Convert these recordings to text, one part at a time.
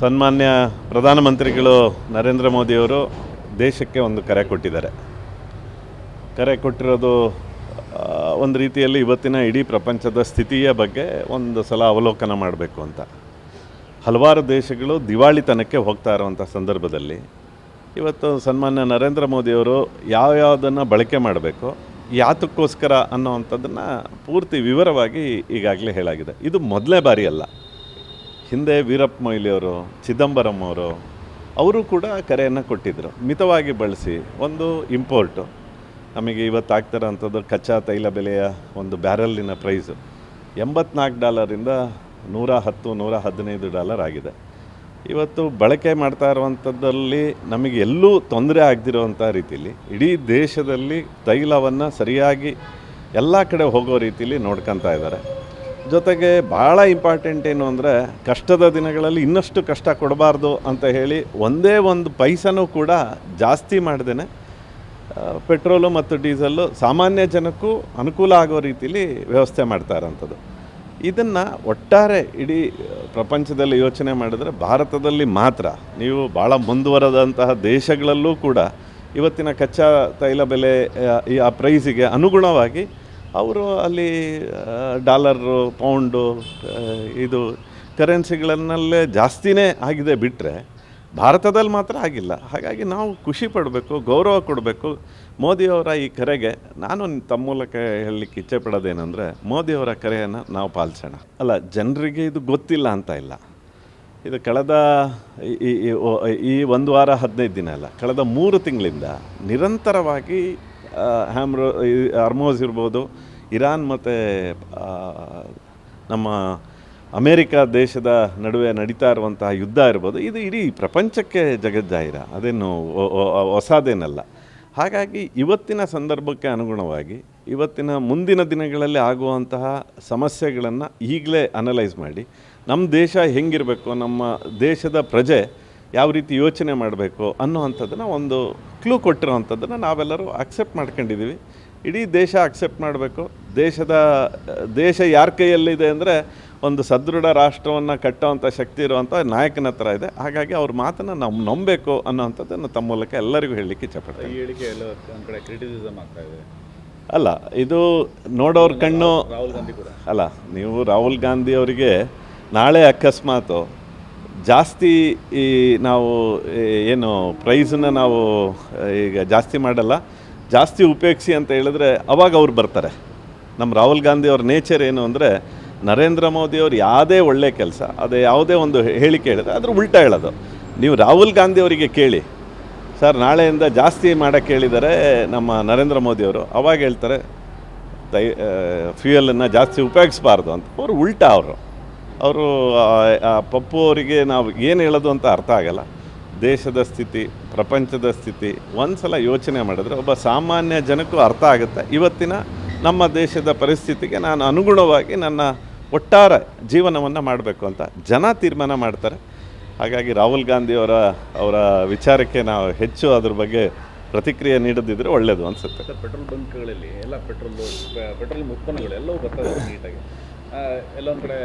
ಸನ್ಮಾನ್ಯ ಪ್ರಧಾನಮಂತ್ರಿಗಳು ನರೇಂದ್ರ ಮೋದಿಯವರು ದೇಶಕ್ಕೆ ಒಂದು ಕರೆ ಕೊಟ್ಟಿದ್ದಾರೆ. ಕರೆ ಕೊಟ್ಟಿರೋದು ಒಂದು ರೀತಿಯಲ್ಲಿ ಇವತ್ತಿನ ಇಡೀ ಪ್ರಪಂಚದ ಸ್ಥಿತಿಯ ಬಗ್ಗೆ ಒಂದು ಸಲ ಅವಲೋಕನ ಮಾಡಬೇಕು ಅಂತ. ಹಲವಾರು ದೇಶಗಳು ದಿವಾಳಿತನಕ್ಕೆ ಹೋಗ್ತಾ ಇರುವಂಥ ಸಂದರ್ಭದಲ್ಲಿ ಇವತ್ತು ಸನ್ಮಾನ್ಯ ನರೇಂದ್ರ ಮೋದಿಯವರು ಯಾವ್ಯಾವುದನ್ನು ಬಳಕೆ ಮಾಡಬೇಕು, ಯಾತಕ್ಕೋಸ್ಕರ ಅನ್ನೋವಂಥದ್ದನ್ನು ಪೂರ್ತಿ ವಿವರವಾಗಿ ಈಗಾಗಲೇ ಹೇಳಾಗಿದೆ. ಇದು ಮೊದಲನೇ ಬಾರಿ ಅಲ್ಲ. ಹಿಂದೆ ವೀರಪ್ಪ ಮೊಯ್ಲಿಯವರು, ಚಿದಂಬರಂ ಅವರು ಕೂಡ ಕರೆಯನ್ನು ಕೊಟ್ಟಿದ್ದರು. ಮಿತವಾಗಿ ಬಳಸಿ ಒಂದು ಇಂಪೋರ್ಟು ನಮಗೆ ಇವತ್ತು ಆಗ್ತಿರೋಂಥದ್ದು ಕಚ್ಚಾ ತೈಲ ಬೆಲೆಯ ಒಂದು ಬ್ಯಾರಲ್ಲಿನ ಪ್ರೈಸು $84 $110-115 ಆಗಿದೆ. ಇವತ್ತು ಬಳಕೆ ಮಾಡ್ತಾ ಇರುವಂಥದ್ದಲ್ಲಿ ನಮಗೆ ಎಲ್ಲೂ ತೊಂದರೆ ಆಗದಿರೋವಂಥ ರೀತಿಯಲ್ಲಿ ಇಡೀ ದೇಶದಲ್ಲಿ ತೈಲವನ್ನು ಸರಿಯಾಗಿ ಎಲ್ಲ ಕಡೆ ಹೋಗೋ ರೀತಿಯಲ್ಲಿ ನೋಡ್ಕೊತಾ ಇದ್ದಾರೆ. ಜೊತೆಗೆ ಭಾಳ ಇಂಪಾರ್ಟೆಂಟ್ ಏನು ಅಂದರೆ, ಕಷ್ಟದ ದಿನಗಳಲ್ಲಿ ಇನ್ನಷ್ಟು ಕಷ್ಟ ಕೊಡಬಾರ್ದು ಅಂತ ಹೇಳಿ ಒಂದೇ ಒಂದು ಪೈಸನೂ ಕೂಡ ಜಾಸ್ತಿ ಮಾಡ್ದೇ ಪೆಟ್ರೋಲು ಮತ್ತು ಡೀಸಲ್ಲು ಸಾಮಾನ್ಯ ಜನಕ್ಕೂ ಅನುಕೂಲ ಆಗೋ ರೀತಿಯಲ್ಲಿ ವ್ಯವಸ್ಥೆ ಮಾಡ್ತಾ ಇರೋಂಥದ್ದು. ಇದನ್ನು ಒಟ್ಟಾರೆ ಇಡೀ ಪ್ರಪಂಚದಲ್ಲಿ ಯೋಚನೆ ಮಾಡಿದ್ರೆ ಭಾರತದಲ್ಲಿ ಮಾತ್ರ, ನೀವು ಭಾಳ ಮುಂದುವರೆದಂತಹ ದೇಶಗಳಲ್ಲೂ ಕೂಡ ಇವತ್ತಿನ ಕಚ್ಚಾ ತೈಲ ಬೆಲೆ ಆ ಪ್ರೈಸಿಗೆ ಅನುಗುಣವಾಗಿ ಅವರು ಅಲ್ಲಿ ಡಾಲರು, ಪೌಂಡು, ಇದು ಕರೆನ್ಸಿಗಳನ್ನಲ್ಲೇ ಜಾಸ್ತಿನೇ ಆಗಿದೆ ಬಿಟ್ಟರೆ ಭಾರತದಲ್ಲಿ ಮಾತ್ರ ಆಗಿಲ್ಲ. ಹಾಗಾಗಿ ನಾವು ಖುಷಿ ಪಡಬೇಕು, ಗೌರವ ಕೊಡಬೇಕು ಮೋದಿಯವರ ಈ ಕರೆಗೆ. ನಾನು ತಮ್ಮ ಮೂಲಕ ಹೇಳಲಿಕ್ಕೆ ಇಚ್ಛೆ ಪಡೋದೇನೆಂದರೆ, ಮೋದಿಯವರ ಕರೆಯನ್ನು ನಾವು ಪಾಲಿಸೋಣ. ಅಲ್ಲ, ಜನರಿಗೆ ಇದು ಗೊತ್ತಿಲ್ಲ ಅಂತ ಇಲ್ಲ. ಇದು ಕಳೆದ ಈ 1 ವಾರ 15 ದಿನ ಅಲ್ಲ, ಕಳೆದ 3 ತಿಂಗಳಿಂದ ನಿರಂತರವಾಗಿ ಹಾರ್ಮೋಸ್ ಇರ್ಬೋದು, ಇರಾನ್ ಮತ್ತು ನಮ್ಮ ಅಮೇರಿಕಾ ದೇಶದ ನಡುವೆ ನಡೀತಾ ಇರುವಂತಹ ಯುದ್ಧ ಇರ್ಬೋದು, ಇದು ಇಡೀ ಪ್ರಪಂಚಕ್ಕೆ ಜಗಜ್ಜಾಹಿರ, ಅದೇನು ಹೊಸದೇನಲ್ಲ. ಹಾಗಾಗಿ ಇವತ್ತಿನ ಸಂದರ್ಭಕ್ಕೆ ಅನುಗುಣವಾಗಿ ಇವತ್ತಿನ ಮುಂದಿನ ದಿನಗಳಲ್ಲಿ ಆಗುವಂತಹ ಸಮಸ್ಯೆಗಳನ್ನು ಈಗಲೇ ಅನಲೈಸ್ ಮಾಡಿ ನಮ್ಮ ದೇಶ ಹೆಂಗಿರಬೇಕು, ನಮ್ಮ ದೇಶದ ಪ್ರಜೆ ಯಾವ ರೀತಿ ಯೋಚನೆ ಮಾಡಬೇಕು ಅನ್ನೋವಂಥದ್ದನ್ನು ಒಂದು ಕ್ಲೂ ಕೊಟ್ಟಿರೋವಂಥದ್ದನ್ನು ನಾವೆಲ್ಲರೂ ಅಕ್ಸೆಪ್ಟ್ ಮಾಡ್ಕೊಂಡಿದ್ದೀವಿ. ಇಡೀ ದೇಶ ಅಕ್ಸೆಪ್ಟ್ ಮಾಡಬೇಕು. ದೇಶ ಯಾರ ಕೈಯಲ್ಲಿದೆ ಅಂದರೆ, ಒಂದು ಸದೃಢ ರಾಷ್ಟ್ರವನ್ನು ಕಟ್ಟೋವಂಥ ಶಕ್ತಿ ಇರುವಂಥ ನಾಯಕನ ಹತ್ರ ಇದೆ. ಹಾಗಾಗಿ ಅವ್ರ ಮಾತನ್ನು ನಾವು ನಂಬಬೇಕು ಅನ್ನೋವಂಥದ್ದನ್ನು ತಮ್ಮ ಮೂಲಕ ಎಲ್ಲರಿಗೂ ಹೇಳಲಿಕ್ಕೆ ಇಚ್ಛಪಡ್ತೀನಿ. ಈ ಹೇಳಿಕೆ ಎಲ್ಲ ಒಂದು ಕಡೆ ಕ್ರಿಟಿಸಿಸಮ್ ಆಗ್ತಾ ಇದೆ. ಅಲ್ಲ, ಇದು ನೋಡೋರ ಕಣ್ಣು ರಾಹುಲ್ ಗಾಂಧಿ ಕೂಡ ಅಲ್ಲ. ನೀವು ರಾಹುಲ್ ಗಾಂಧಿ ಅವರಿಗೆ ನಾಳೆ ಅಕಸ್ಮಾತು ಜಾಸ್ತಿ ನಾವು ಏನು ಪ್ರೈಸನ್ನು ನಾವು ಈಗ ಜಾಸ್ತಿ ಮಾಡಲ್ಲ, ಜಾಸ್ತಿ ಉಪಯೋಗಿಸಿ ಅಂತ ಹೇಳಿದ್ರೆ ಅವಾಗ ಅವ್ರು ಬರ್ತಾರೆ. ನಮ್ಮ ರಾಹುಲ್ ಗಾಂಧಿ ಅವ್ರ ನೇಚರ್ ಏನು ಅಂದರೆ, ನರೇಂದ್ರ ಮೋದಿಯವ್ರು ಯಾವುದೇ ಒಳ್ಳೆ ಕೆಲಸ, ಅದೇ ಯಾವುದೇ ಒಂದು ಹೇಳಿಕೆ ಹೇಳಿದ್ರೆ ಅದ್ರ ಉಲ್ಟಾ ಹೇಳೋದು. ನೀವು ರಾಹುಲ್ ಗಾಂಧಿ ಅವರಿಗೆ ಕೇಳಿ, ಸರ್ ನಾಳೆಯಿಂದ ಜಾಸ್ತಿ ಮಾಡೋಕ್ಕೆ ಹೇಳಿದ್ದಾರೆ ನಮ್ಮ ನರೇಂದ್ರ ಮೋದಿಯವರು, ಅವಾಗ ಹೇಳ್ತಾರೆ ಫ್ಯೂಯಲನ್ನು ಜಾಸ್ತಿ ಉಪಯೋಗಿಸ್ಬಾರ್ದು ಅಂತ. ಅವರು ಉಲ್ಟಾ ಅವರು ಪಪ್ಪು ಅವರಿಗೆ ನಾವು ಏನು ಹೇಳೋದು ಅಂತ ಅರ್ಥ ಆಗಲ್ಲ. ದೇಶದ ಸ್ಥಿತಿ, ಪ್ರಪಂಚದ ಸ್ಥಿತಿ ಒಂದು ಸಲ ಯೋಚನೆ ಮಾಡಿದ್ರೆ ಒಬ್ಬ ಸಾಮಾನ್ಯ ಜನಕ್ಕೂ ಅರ್ಥ ಆಗುತ್ತೆ. ಇವತ್ತಿನ ನಮ್ಮ ದೇಶದ ಪರಿಸ್ಥಿತಿಗೆ ನಾನು ಅನುಗುಣವಾಗಿ ನನ್ನ ಒಟ್ಟಾರೆ ಜೀವನವನ್ನು ಮಾಡಬೇಕು ಅಂತ ಜನ ತೀರ್ಮಾನ ಮಾಡ್ತಾರೆ. ಹಾಗಾಗಿ ರಾಹುಲ್ ಗಾಂಧಿ ಅವರ ವಿಚಾರಕ್ಕೆ ನಾವು ಹೆಚ್ಚು ಅದ್ರ ಬಗ್ಗೆ ಪ್ರತಿಕ್ರಿಯೆ ನೀಡದಿದ್ದರೆ ಒಳ್ಳೆಯದು ಅನಿಸುತ್ತೆ. ಸರ್, ಪೆಟ್ರೋಲ್ ಬಂಕ್ಗಳಲ್ಲಿ ಎಲ್ಲ ಪೆಟ್ರೋಲ್ ಉತ್ಪನ್ನಗಳು ಎಲ್ಲವೂ ಬರ್ತದೆ ನೀಟಾಗಿ. ಎಲ್ಲೊಂದು ಕಡೆ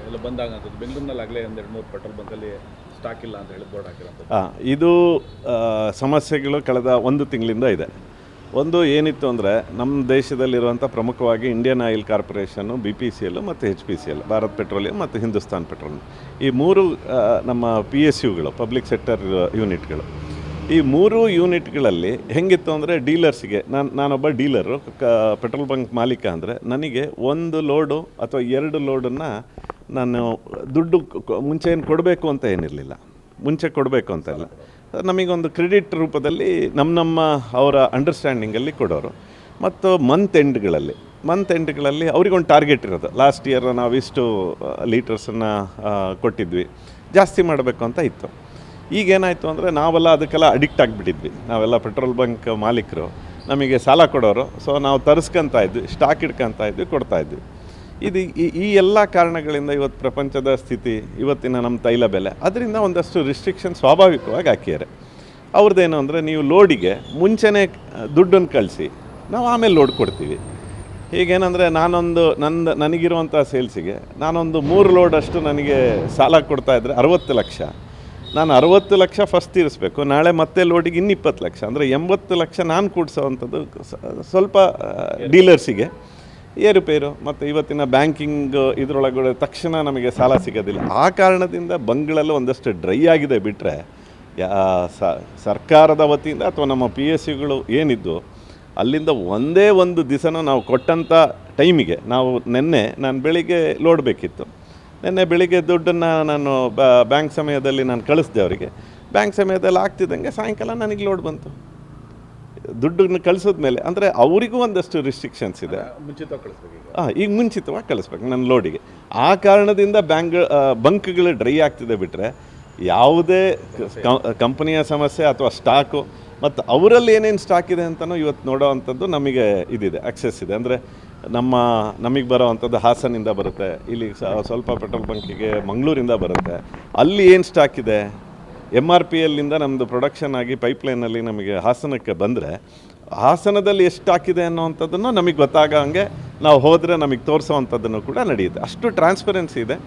ಎಲ್ಲ ಬಂದಾಗಂಥದ್ದು. ಬೆಂಗಳೂರಿನಲ್ಲಿ ಆಗಲೇ 1-2-3 ಪೆಟ್ರೋಲ್ ಬಂಕಲ್ಲಿ ಸ್ಟಾಕ್ ಇಲ್ಲ ಅಂತ ಹೇಳಿ ಬೋರ್ಡ್ ಹಾಕಿರೋಂಥದ್ದು. ಇದು ಸಮಸ್ಯೆಗಳು ಕಳೆದ 1 ತಿಂಗಳಿಂದ ಇದೆ. ಒಂದು ಏನಿತ್ತು ಅಂದರೆ, ನಮ್ಮ ದೇಶದಲ್ಲಿರುವಂಥ ಪ್ರಮುಖವಾಗಿ ಇಂಡಿಯನ್ ಆಯಿಲ್ ಕಾರ್ಪೊರೇಷನ್ನು, BPCL ಮತ್ತು HPCL, ಭಾರತ್ ಪೆಟ್ರೋಲಿಯಂ ಮತ್ತು ಹಿಂದೂಸ್ತಾನ್ ಪೆಟ್ರೋಲಿಯಂ, ಈ 3 ನಮ್ಮ PSUಗಳು, ಪಬ್ಲಿಕ್ ಸೆಕ್ಟರ್ ಯೂನಿಟ್ಗಳು. ಈ 3 ಯೂನಿಟ್ಗಳಲ್ಲಿ ಹೆಂಗಿತ್ತು ಅಂದರೆ, ಡೀಲರ್ಸ್ಗೆ ನಾನೊಬ್ಬ ಡೀಲರು, ಪೆಟ್ರೋಲ್ ಬಂಕ್ ಮಾಲೀಕ ಅಂದರೆ ನನಗೆ 1 ಲೋಡು ಅಥವಾ 2 ಲೋಡನ್ನು ನಾನು ದುಡ್ಡು ಮುಂಚೆ ಏನು ಕೊಡಬೇಕು ಅಂತ ಏನಿರಲಿಲ್ಲ. ಮುಂಚೆ ಕೊಡಬೇಕು ಅಂತ ಇಲ್ಲ, ನಮಗೊಂದು ಕ್ರೆಡಿಟ್ ರೂಪದಲ್ಲಿ ನಮ್ಮ ಅವರ ಅಂಡರ್ಸ್ಟ್ಯಾಂಡಿಂಗಲ್ಲಿ ಕೊಡೋರು. ಮತ್ತು ಮಂತ್ ಎಂಡ್ಗಳಲ್ಲಿ ಅವ್ರಿಗೊಂದು ಟಾರ್ಗೆಟ್ ಇರೋದು. ಲಾಸ್ಟ್ ಇಯರ್ ನಾವು ಇಷ್ಟು ಲೀಟರ್ಸನ್ನು ಕೊಟ್ಟಿದ್ವಿ, ಜಾಸ್ತಿ ಮಾಡಬೇಕು ಅಂತ ಇತ್ತು. ಈಗೇನಾಯಿತು ಅಂದರೆ, ನಾವೆಲ್ಲ ಅದಕ್ಕೆಲ್ಲ ಅಡಿಕ್ಟ್ ಆಗಿಬಿಟ್ಟಿದ್ವಿ. ನಾವೆಲ್ಲ ಪೆಟ್ರೋಲ್ ಬಂಕ್ ಮಾಲೀಕರು, ನಮಗೆ ಸಾಲ ಕೊಡೋರು. ಸೊ ನಾವು ತರಿಸ್ಕೊತಾ ಇದ್ವಿ, ಸ್ಟಾಕ್ ಇಟ್ಕೊತಾ ಇದ್ವಿ, ಕೊಡ್ತಾಯಿದ್ವಿ. ಈ ಎಲ್ಲ ಕಾರಣಗಳಿಂದ ಇವತ್ತು ಪ್ರಪಂಚದ ಸ್ಥಿತಿ, ಇವತ್ತಿನ ನಮ್ಮ ತೈಲ ಬೆಲೆ, ಅದರಿಂದ ಒಂದಷ್ಟು ರಿಸ್ಟ್ರಿಕ್ಷನ್ ಸ್ವಾಭಾವಿಕವಾಗಿ ಹಾಕಿದ್ದಾರೆ. ಅವ್ರದ್ದೇನು ಅಂದರೆ, ನೀವು ಲೋಡಿಗೆ ಮುಂಚೆನೇ ದುಡ್ಡನ್ನು ಕಳಿಸಿ, ನಾವು ಆಮೇಲೆ ಲೋಡ್ ಕೊಡ್ತೀವಿ. ಈಗೇನೆಂದರೆ, ನನಗಿರುವಂಥ ಸೇಲ್ಸಿಗೆ ನಾನೊಂದು 3 ಲೋಡಷ್ಟು ನನಗೆ ಸಾಲ ಕೊಡ್ತಾಯಿದ್ರೆ 60 ಲಕ್ಷ, ನಾನು 60 ಲಕ್ಷ ಫಸ್ಟ್ ತೀರಿಸ್ಬೇಕು, ನಾಳೆ ಮತ್ತೆ ಲೋಡಿಗೆ ಇನ್ನು 20 ಲಕ್ಷ, ಅಂದರೆ 80 ಲಕ್ಷ ನಾನು ಕೂಡಿಸೋವಂಥದ್ದು ಸ್ವಲ್ಪ ಡೀಲರ್ಸಿಗೆ ಏರುಪೇರು. ಮತ್ತು ಇವತ್ತಿನ ಬ್ಯಾಂಕಿಂಗ್ ಇದರೊಳಗಡೆ ತಕ್ಷಣ ನಮಗೆ ಸಾಲ ಸಿಗೋದಿಲ್ಲ. ಆ ಕಾರಣದಿಂದ ಬಂಕ್ಗಳಲ್ಲೂ ಒಂದಷ್ಟು ಡ್ರೈ ಆಗಿದೆ ಬಿಟ್ಟರೆ ಸರ್ಕಾರದ ವತಿಯಿಂದ ಅಥವಾ ನಮ್ಮ ಪಿ ಎಸ್ ಯುಗಳು ಏನಿದ್ದು ಅಲ್ಲಿಂದ ಒಂದೇ ಒಂದು ದಿವಸನೂ ನಾವು ಕೊಟ್ಟಂಥ ಟೈಮಿಗೆ ನಾನು ಬೆಳಿಗ್ಗೆ ಲೋಡ್ ಬೇಕಿತ್ತು, ನಿನ್ನೆ ಬೆಳಿಗ್ಗೆ ದುಡ್ಡನ್ನು ನಾನು ಬ್ಯಾಂಕ್ ಸಮಯದಲ್ಲಿ ನಾನು ಕಳಿಸ್ದೆ ಅವರಿಗೆ. ಬ್ಯಾಂಕ್ ಸಮಯದಲ್ಲಿ ಆಗ್ತಿದ್ದಂಗೆ ಸಾಯಂಕಾಲ ನನಗೆ ಲೋಡ್ ಬಂತು. ದುಡ್ಡನ್ನು ಕಳಿಸಿದ ಮೇಲೆ ಅಂದರೆ ಅವರಿಗೂ ಒಂದಷ್ಟು ರಿಸ್ಟ್ರಿಕ್ಷನ್ಸ್ ಇದೆ. ಮುಂಚಿತವಾಗಿ ಕಳಿಸ್ಬೇಕು ಈಗ ಮುಂಚಿತವಾಗಿ ಕಳಿಸ್ಬೇಕು ನನ್ನ ಲೋಡಿಗೆ. ಆ ಕಾರಣದಿಂದ ಬಂಕ್ಗಳು ಡ್ರೈ ಆಗ್ತಿದೆ ಬಿಟ್ಟರೆ ಯಾವುದೇ ಕಂಪನಿಯ ಸಮಸ್ಯೆ ಅಥವಾ ಸ್ಟಾಕು ಮತ್ತು ಅವರಲ್ಲಿ ಏನೇನು ಸ್ಟಾಕ್ ಇದೆ ಅಂತಲೂ ಇವತ್ತು ನೋಡೋವಂಥದ್ದು ನಮಗೆ ಇದಿದೆ, ಆಕ್ಸೆಸ್ ಇದೆ. ಅಂದರೆ ನಮಗೆ ಬರೋವಂಥದ್ದು ಹಾಸನಿಂದ ಬರುತ್ತೆ, ಇಲ್ಲಿ ಸ್ವಲ್ಪ ಪೆಟ್ರೋಲ್ ಬಂಕಿಗೆ ಮಂಗಳೂರಿಂದ ಬರುತ್ತೆ. ಅಲ್ಲಿ ಏನು ಸ್ಟಾಕ್ ಇದೆ, MRPLನಿಂದ ನಮ್ಮದು ಪ್ರೊಡಕ್ಷನ್ ಆಗಿ ಪೈಪ್ಲೈನಲ್ಲಿ ನಮಗೆ ಹಾಸನಕ್ಕೆ ಬಂದರೆ ಹಾಸನದಲ್ಲಿ ಎಷ್ಟು ಸ್ಟಾಕಿದೆ ಅನ್ನೋವಂಥದ್ದನ್ನು ನಮಗೆ ಗೊತ್ತಾಗಂಗೆ ನಾವು ಹೋದರೆ ನಮಗೆ ತೋರಿಸೋವಂಥದ್ದನ್ನು ಕೂಡ ನಡೆಯುತ್ತೆ. ಅಷ್ಟು ಟ್ರಾನ್ಸ್ಪರೆನ್ಸಿ ಇದೆ.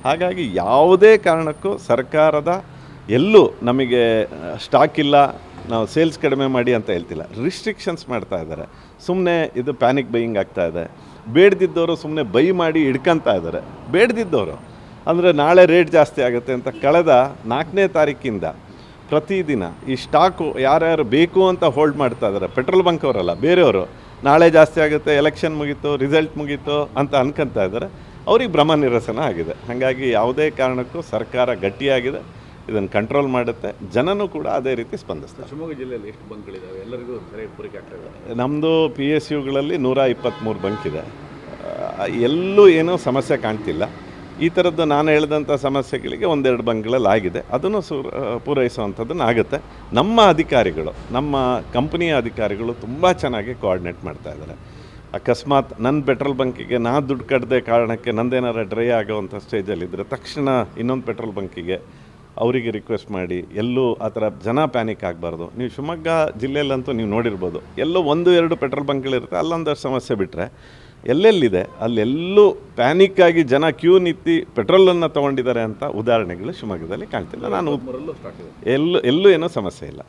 ಹಾಗಾಗಿ ಯಾವುದೇ ಕಾರಣಕ್ಕೂ ಸರ್ಕಾರದ ಎಲ್ಲೂ ನಮಗೆ ಸ್ಟಾಕ್ ಇಲ್ಲ, ನಾವು ಸೇಲ್ಸ್ ಕಡಿಮೆ ಮಾಡಿ ಅಂತ ಹೇಳ್ತಿಲ್ಲ. ರಿಸ್ಟ್ರಿಕ್ಷನ್ಸ್ ಮಾಡ್ತಾ ಇದ್ದಾರೆ. ಸುಮ್ಮನೆ ಇದು ಪ್ಯಾನಿಕ್ ಬೈಯಿಂಗ್ ಆಗ್ತಾ ಇದೆ. ಬೇಡದಿದ್ದವರು ಸುಮ್ಮನೆ ಬೈ ಮಾಡಿ ಹಿಡ್ಕೊತಾ ಇದ್ದಾರೆ. ಬೇಡದಿದ್ದವರು ಅಂದರೆ ನಾಳೆ ರೇಟ್ ಜಾಸ್ತಿ ಆಗುತ್ತೆ ಅಂತ ಕಳೆದ 4ನೇ ತಾರೀಕಿಂದ ಪ್ರತಿದಿನ ಈ ಸ್ಟಾಕು ಯಾರ್ಯಾರು ಬೇಕು ಅಂತ ಹೋಲ್ಡ್ ಮಾಡ್ತಾ ಇದ್ದಾರೆ. ಪೆಟ್ರೋಲ್ ಬಂಕ್ ಅವರಲ್ಲ, ಬೇರೆಯವರು ನಾಳೆ ಜಾಸ್ತಿ ಆಗುತ್ತೆ, ಎಲೆಕ್ಷನ್ ಮುಗೀತು, ರಿಸಲ್ಟ್ ಮುಗೀತು ಅಂತ ಅನ್ಕೊತಾ ಇದ್ದಾರೆ. ಅವ್ರಿಗೆ ಭ್ರಮ ನಿರಸನ ಆಗಿದೆ. ಹಾಗಾಗಿ ಯಾವುದೇ ಕಾರಣಕ್ಕೂ ಸರ್ಕಾರ ಗಟ್ಟಿಯಾಗಿದೆ, ಇದನ್ನು ಕಂಟ್ರೋಲ್ ಮಾಡುತ್ತೆ. ಜನನೂ ಕೂಡ ಅದೇ ರೀತಿ ಸ್ಪಂದಿಸ್ತಾರೆ. ಶಿವಮೊಗ್ಗ ಜಿಲ್ಲೆಯಲ್ಲಿ ಎಷ್ಟು ಬಂಕ್ಗಳಿದ್ದಾವೆ? ಎಲ್ಲರಿಗೂ ಸರಿಯಾಗಿ ಪೂರೈಕೆ ಆಗ್ತಾ ಇದೆ? ನಮ್ಮದು PSUಗಳಲ್ಲಿ 123 ಬಂಕ್ ಇದೆ. ಎಲ್ಲೂ ಏನೂ ಸಮಸ್ಯೆ ಕಾಣ್ತಿಲ್ಲ. ಈ ಥರದ್ದು ನಾನು ಹೇಳಿದಂಥ ಸಮಸ್ಯೆಗಳಿಗೆ 1-2 ಬಂಕ್ಗಳಲ್ಲಿ ಆಗಿದೆ. ಅದನ್ನು ಪೂರೈಸುವಂಥದ್ದನ್ನು ಆಗುತ್ತೆ. ನಮ್ಮ ಅಧಿಕಾರಿಗಳು, ನಮ್ಮ ಕಂಪ್ನಿಯ ಅಧಿಕಾರಿಗಳು ತುಂಬ ಚೆನ್ನಾಗಿ ಕೋಆರ್ಡಿನೇಟ್ ಮಾಡ್ತಾ ಇದ್ದಾರೆ. ಅಕಸ್ಮಾತ್ ನನ್ನ ಪೆಟ್ರೋಲ್ ಬಂಕಿಗೆ ದುಡ್ಡು ಕಟ್ಟದೆ ಕಾರಣಕ್ಕೆ ನಂದೇನಾರ ಡ್ರೈ ಆಗೋವಂಥ ಸ್ಟೇಜಲ್ಲಿದ್ದರೆ ತಕ್ಷಣ ಇನ್ನೊಂದು ಪೆಟ್ರೋಲ್ ಬಂಕಿಗೆ ಅವರಿಗೆ ರಿಕ್ವೆಸ್ಟ್ ಮಾಡಿ, ಎಲ್ಲೂ ಆ ಥರ ಜನ ಪ್ಯಾನಿಕ್ ಆಗಬಾರ್ದು. ನೀವು ಶಿವಮೊಗ್ಗ ಜಿಲ್ಲೆಯಲ್ಲಂತೂ ನೀವು ನೋಡಿರ್ಬೋದು, ಎಲ್ಲೋ 1-2 ಪೆಟ್ರೋಲ್ ಬಂಕ್ಗಳಿರುತ್ತೆ, ಅಲ್ಲೊಂದಷ್ಟು ಸಮಸ್ಯೆ ಬಿಟ್ಟರೆ ಎಲ್ಲೆಲ್ಲಿದೆ ಅಲ್ಲೆಲ್ಲೂ ಪ್ಯಾನಿಕ್ಕಾಗಿ ಜನ ಕ್ಯೂ ನಿಂತು ಪೆಟ್ರೋಲನ್ನು ತೊಗೊಂಡಿದ್ದಾರೆ ಅಂತ ಉದಾಹರಣೆಗಳು ಶಿವಮೊಗ್ಗದಲ್ಲಿ ಕಾಣ್ತಿಲ್ಲ. ನಾನು ಎಲ್ಲೂ ಏನೂ ಸಮಸ್ಯೆ ಇಲ್ಲ.